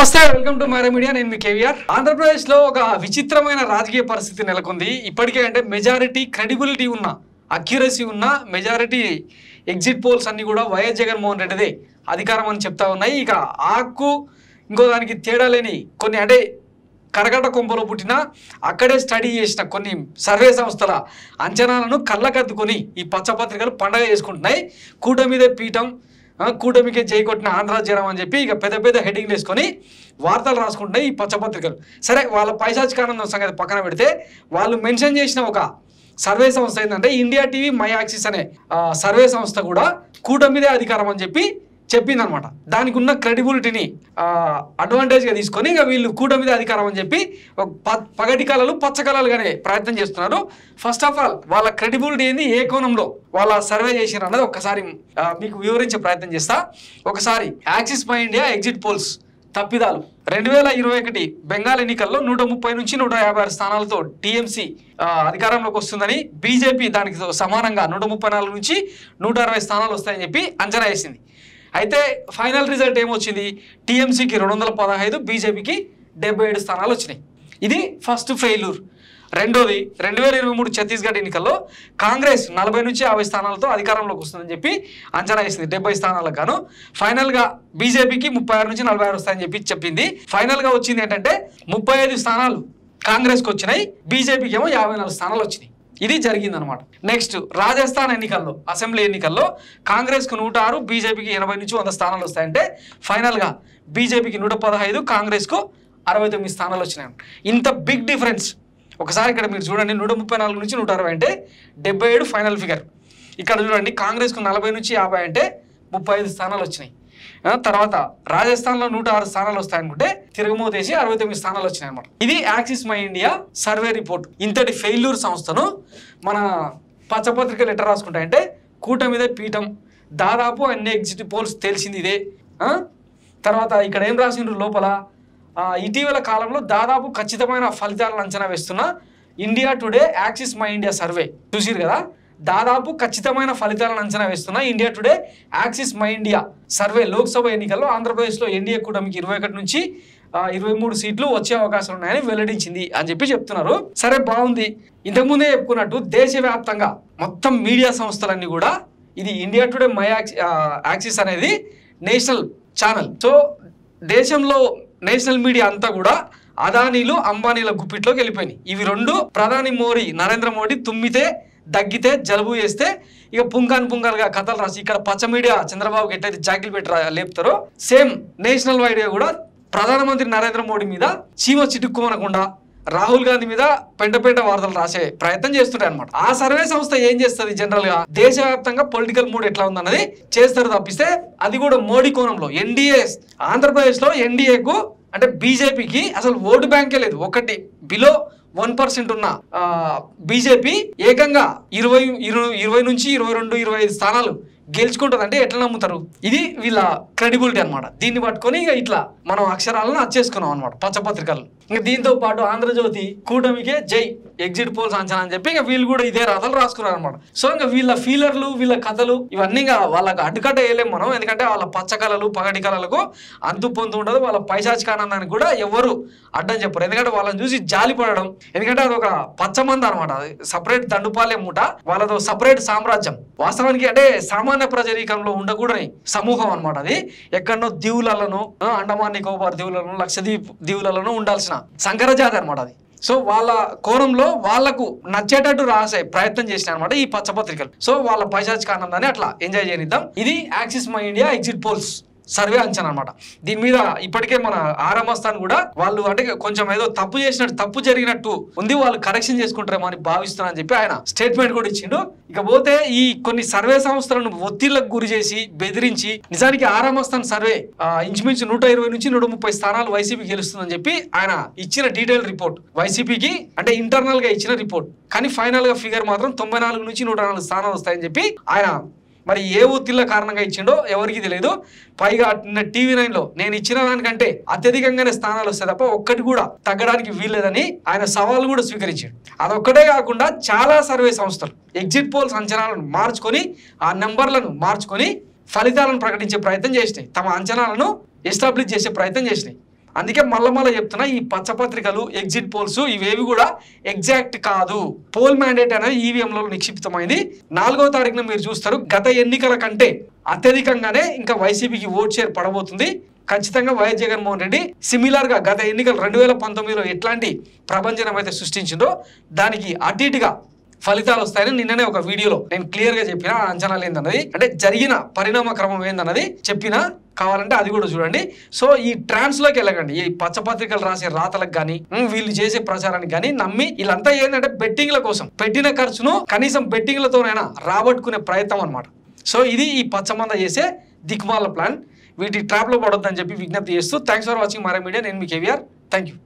నమస్తే, welcome to Myra media. నేను మీ కేవీఆర్. ఆంధ్రప్రదేశ్ లో ఒక విచిత్రమైన రాజకీయ పరిస్థితి నెలకొంది. ఇప్పటికే అంటే మెజారిటీ క్రెడిబిలిటీ ఉన్న, అక్యురసీ ఉన్న మెజారిటీ ఎగ్జిట్ పోల్స్ అన్ని కూడా వైఎస్ జగన్మోహన్ రెడ్డిదే అధికారం అని చెప్తా ఉన్నాయి. ఇక ఆకు ఇంకో దానికి తేడా లేని కొన్ని అంటే కరగట కొంపలో పుట్టిన అక్కడే స్టడీ చేసిన కొన్ని సర్వే సంస్థల అంచనాలను కళ్ళకద్దుకొని ఈ పచ్చపత్రికలు పండగ చేసుకుంటున్నాయి. కూటమిదే పీఠం, కూటమికే జై కొట్టిన ఆంధ్ర జనం అని చెప్పి ఇక పెద్ద పెద్ద హెడ్డింగ్లు వేసుకొని వార్తలు రాసుకుంటున్నాయి ఈ పచ్చపత్రికలు. సరే, వాళ్ళ పైశాచికానందం సంగతి పక్కన పెడితే వాళ్ళు మెన్షన్ చేసిన ఒక సర్వే సంస్థ ఏంటంటే ఇండియా టీవీ మై యాక్సిస్ అనే సర్వే సంస్థ కూడా కూటమిదే అధికారం అని చెప్పి చెప్పిందనమాట. దానికి ఉన్న క్రెడిబిలిటీని అడ్వాంటేజ్గా తీసుకొని ఇక వీళ్ళు కూటమిదే అధికారం అని చెప్పి పగటి కళలు పచ్చ కళలుగానే ప్రయత్నం చేస్తున్నారు. ఫస్ట్ ఆఫ్ ఆల్ వాళ్ళ క్రెడిబిలిటీ ఏంది, ఏ కోణంలో వాళ్ళ సర్వే చేసినారు అన్నది ఒక్కసారి మీకు వివరించే ప్రయత్నం చేస్తా. ఒకసారి axis my India exit polls తప్పిదాలు. 2021 బెంగాల్ ఎన్నికల్లో 130 నుంచి 156 స్థానాలతో టీఎంసీ అధికారంలోకి వస్తుందని, బీజేపీ దానికి సమానంగా 134 నుంచి 160 స్థానాలు వస్తాయని చెప్పి అంచనా వేసింది. అయితే ఫైనల్ రిజల్ట్ ఏమొచ్చింది, టీఎంసీకి 215, బీజేపీకి 77 స్థానాలు వచ్చినాయి. ఇది ఫస్ట్ ఫెయిల్యూర్. రెండోది 2023 ఛత్తీస్గఢ్ ఎన్నికల్లో కాంగ్రెస్ 40 నుంచి 50 స్థానాలతో అధికారంలోకి వస్తుందని చెప్పి అంచనా వేసింది, 70 స్థానాలకు గాను. ఫైనల్గా బీజేపీకి 36 నుంచి 46 వస్తాయని చెప్పి చెప్పింది. ఫైనల్గా వచ్చింది ఏంటంటే 35 స్థానాలు కాంగ్రెస్కి వచ్చినాయి, బీజేపీకి ఏమో 54 స్థానాలు వచ్చినాయి. ఇది జరిగిందనమాట. నెక్స్ట్ రాజస్థాన్ ఎన్నికల్లో, అసెంబ్లీ ఎన్నికల్లో కాంగ్రెస్కు 106, బీజేపీకి 80 నుంచి 100 స్థానాలు వస్తాయంటే ఫైనల్గా బీజేపీకి 115, కాంగ్రెస్కు 69 స్థానాలు వచ్చినాయి. ఇంత బిగ్ డిఫరెన్స్ ఒకసారి ఇక్కడ మీరు చూడండి. 134 నుంచి 160 అంటే 77 ఫైనల్ ఫిగర్. ఇక్కడ చూడండి, కాంగ్రెస్కు 40 నుంచి 50 అంటే 35 స్థానాలు వచ్చినాయి. తర్వాత రాజస్థాన్లో 106 స్థానాలు వస్తాయనుకుంటే తిరుగుమోతేసి 69 స్థానాలు వచ్చినాయి అనమాట. ఇది axis my India survey report. ఇంతటి ఫెయిల్యూర్ సంస్థను మన పచ్చపత్రికలు ఎట్లా రాసుకుంటాయంటే కూటమిదే పీఠం, దాదాపు అన్ని ఎగ్జిట్ పోల్స్ తెలిసింది ఇదే. తర్వాత ఇక్కడ ఏం రాసిండ్రు లోపల, ఇటీవల కాలంలో దాదాపు ఖచ్చితమైన ఫలితాలను అంచనా వేస్తున్న India today axis my India survey. చూసిరు కదా, దాదాపు ఖచ్చితమైన ఫలితాలను అంచనా వేస్తున్న India today axis my India survey Lok Sabha ఎన్నికల్లో ఆంధ్రప్రదేశ్లో ఎన్డీఏ కూటమికి 21 నుంచి 23 సీట్లు వచ్చే అవకాశాలు ఉన్నాయని వెల్లడించింది అని చెప్పి చెప్తున్నారు. సరే, బాగుంది. ఇంతకుముందే చెప్పుకున్నట్టు దేశవ్యాప్తంగా మొత్తం మీడియా సంస్థలన్నీ కూడా ఇది ఇండియా టుడే మై యాక్సిస్ అనేది నేషనల్ ఛానల్. సో దేశంలో నేషనల్ మీడియా అంతా కూడా అదానీలు అంబానీల గుప్పిట్లోకి వెళ్ళిపోయినాయి. ఇవి రెండు ప్రధాని నరేంద్ర మోడీ తుమ్మితే దగ్గితే జలుబు చేస్తే ఇక పుంగాలుగా కథలు రాసి ఇక్కడ పచ్చ మీడియా చంద్రబాబుకి ఎట్లయితే జాకిలు పెట్టి లేపుతారో సేమ్ నేషనల్ వైడ్గా కూడా ప్రధానమంత్రి నరేంద్ర మోడీ మీద చీమ చిటుక్కుమనకుండా రాహుల్ గాంధీ మీద పెంట వార్తలు రాసే ప్రయత్నం చేస్తుంటాయి అనమాట. ఆ సర్వే సంస్థ ఏం చేస్తుంది, జనరల్ గా దేశవ్యాప్తంగా పొలిటికల్ మూడ్ ఎట్లా ఉందన్నది చేస్తారు తప్పిస్తే అది కూడా మోడీ కోణంలో. ఎన్డీఏ ఆంధ్రప్రదేశ్ లో ఎన్డీఏకు అంటే బీజేపీకి అసలు ఓటు బ్యాంకే లేదు. ఒకటి బిలో 1% ఉన్న బీజేపీ ఏకంగా 20 నుంచి 22, 25 స్థానాలు గెలుచుకుంటుంది. అంటే ఎట్లా నమ్ముతారు? ఇది వీళ్ళ క్రెడిబిలిటీ అనమాట. దీన్ని పట్టుకొని ఇక ఇట్లా మనం అక్షరాలను అచ్చేసుకున్నాం అనమాట పచ్చపత్రికలు. ఇంకా దీంతో పాటు ఆంధ్రజ్యోతి కూటమికే జై ఎగ్జిట్ పోల్స్ అంచనా అని చెప్పి ఇక వీళ్ళు కూడా ఇదే రాతలు రాసుకున్నారు అనమాట. సో ఇంకా వీళ్ళ ఫీలర్లు, వీళ్ళ కథలు ఇవన్నీ వాళ్ళకి అడ్డుకట్ట వేయలేము మనం. ఎందుకంటే వాళ్ళ పచ్చ కళలు పగటి కళలకు అంతు పొంతు ఉండదు. వాళ్ళ పైశాచికానందానికి కూడా ఎవరు అడ్డం చెప్పరు. ఎందుకంటే వాళ్ళని చూసి జాలి పడడం, ఎందుకంటే అది ఒక పచ్చమంద అనమాట. అది సపరేట్ దండుపాలెం మూట, వాళ్ళతో సపరేట్ సామ్రాజ్యం. వాస్తవానికి అంటే సామాన్య ప్రజానీకంలో ఉండకూడని సమూహం అనమాట. అది ఎక్కడనో దీవులను, అండమాన్ నికోబార్ దీవులను, లక్షద్వీప్ దీవులను ఉండాల్సిన సంకరజాతి అనమాట అది. సో వాళ్ళ కోణంలో వాళ్లకు నచ్చేటట్టు రాసే ప్రయత్నం చేసిన అనమాట ఈ పచ్చపత్రికలు. సో వాళ్ళ పైశాచిక ఆనందాన్ని అట్లా ఎంజాయ్ చేయనిద్దాం. ఇది axis my India exit polls survey అంచనా అనమాట. దీని మీద ఇప్పటికే మన ఆరామస్థాన్ కూడా వాళ్ళు అంటే కొంచెం ఏదో తప్పు చేసినట్టు, తప్పు జరిగినట్టు ఉంది, వాళ్ళు కరెక్షన్ చేసుకుంటారేమో అని భావిస్తున్నా అని చెప్పి ఆయన స్టేట్మెంట్ కూడా ఇచ్చిండు. ఇకపోతే ఈ కొన్ని సర్వే సంస్థలను ఒత్తిళ్లకు గురి చేసి బెదిరించి నిజానికి ఆరామస్థాన్ సర్వే ఇంచుమించు 120 నుంచి 130 స్థానాలు వైసీపీ గెలుస్తుందని చెప్పి ఆయన ఇచ్చిన డీటెయిల్ రిపోర్ట్, వైసీపీకి అంటే ఇంటర్నల్ గా ఇచ్చిన రిపోర్ట్. కానీ ఫైనల్ గా ఫిగర్ మాత్రం 94 నుంచి 104 స్థానాలు వస్తాయని చెప్పి ఆయన మరి ఏ ఒత్తిళ్ల కారణంగా ఇచ్చిండో ఎవరికి తెలియదు. పైగా TV9లో నేను ఇచ్చిన దానికంటే అత్యధికంగానే స్థానాలు వస్తాయి తప్ప ఒక్కటి కూడా తగ్గడానికి వీల్లేదని ఆయన సవాల్ కూడా స్వీకరించాడు. అదొక్కటే కాకుండా చాలా సర్వే సంస్థలు ఎగ్జిట్ పోల్స్ అంచనాలను మార్చుకొని ఆ నెంబర్లను మార్చుకొని ఫలితాలను ప్రకటించే ప్రయత్నం చేసినాయి, తమ అంచనాలను ఎస్టాబ్లిష్ చేసే ప్రయత్నం చేసినాయి. అందుకే మళ్ళా చెప్తున్నా, ఈ పచ్చపత్రికలు ఎగ్జిట్ పోల్స్ ఇవేవి కూడా ఎగ్జాక్ట్ కాదు. పోల్ మ్యాండేట్ అనేది ఈవీఎంలలో నిక్షిప్తమైంది. 4వ తారీఖున మీరు చూస్తారు, గత ఎన్నికల కంటే అత్యధికంగానే ఇంకా వైసీపీకి ఓట్ షేర్ పడబోతుంది. ఖచ్చితంగా వైఎస్ జగన్మోహన్ రెడ్డి సిమిలర్ గా గత ఎన్నికలు 2019లో ఎట్లాంటి ప్రభంజనం అయితే సృష్టించిందో దానికి అటు ఇటుగా ఫలితాలు వస్తాయని నిన్ననే ఒక వీడియోలో నేను క్లియర్ గా చెప్పిన. అంచనాలు ఏందన్నది, అంటే జరిగిన పరిణామ క్రమం ఏందన్నది చెప్పినా, కావాలంటే అది కూడా చూడండి. సో ఈ ట్రాన్స్ లోకి వెళ్ళకండి. ఈ పచ్చపత్రికలు రాసే రాతలకు కానీ వీళ్ళు చేసే ప్రచారానికి కానీ నమ్మి వీళ్ళంతా ఏంటంటే బెట్టింగ్ల కోసం పెట్టిన ఖర్చును కనీసం బెట్టింగ్లతోనైనా రాబట్టుకునే ప్రయత్నం అనమాట. సో ఇది ఈ పచ్చమంద చేసే దిక్మాల ప్లాన్. వీటి ట్రాప్ లో పడొద్దని చెప్పి విజ్ఞప్తి చేస్తూ thanks for watching Mara media. నేను మీ కేవీఆర్. Thank you.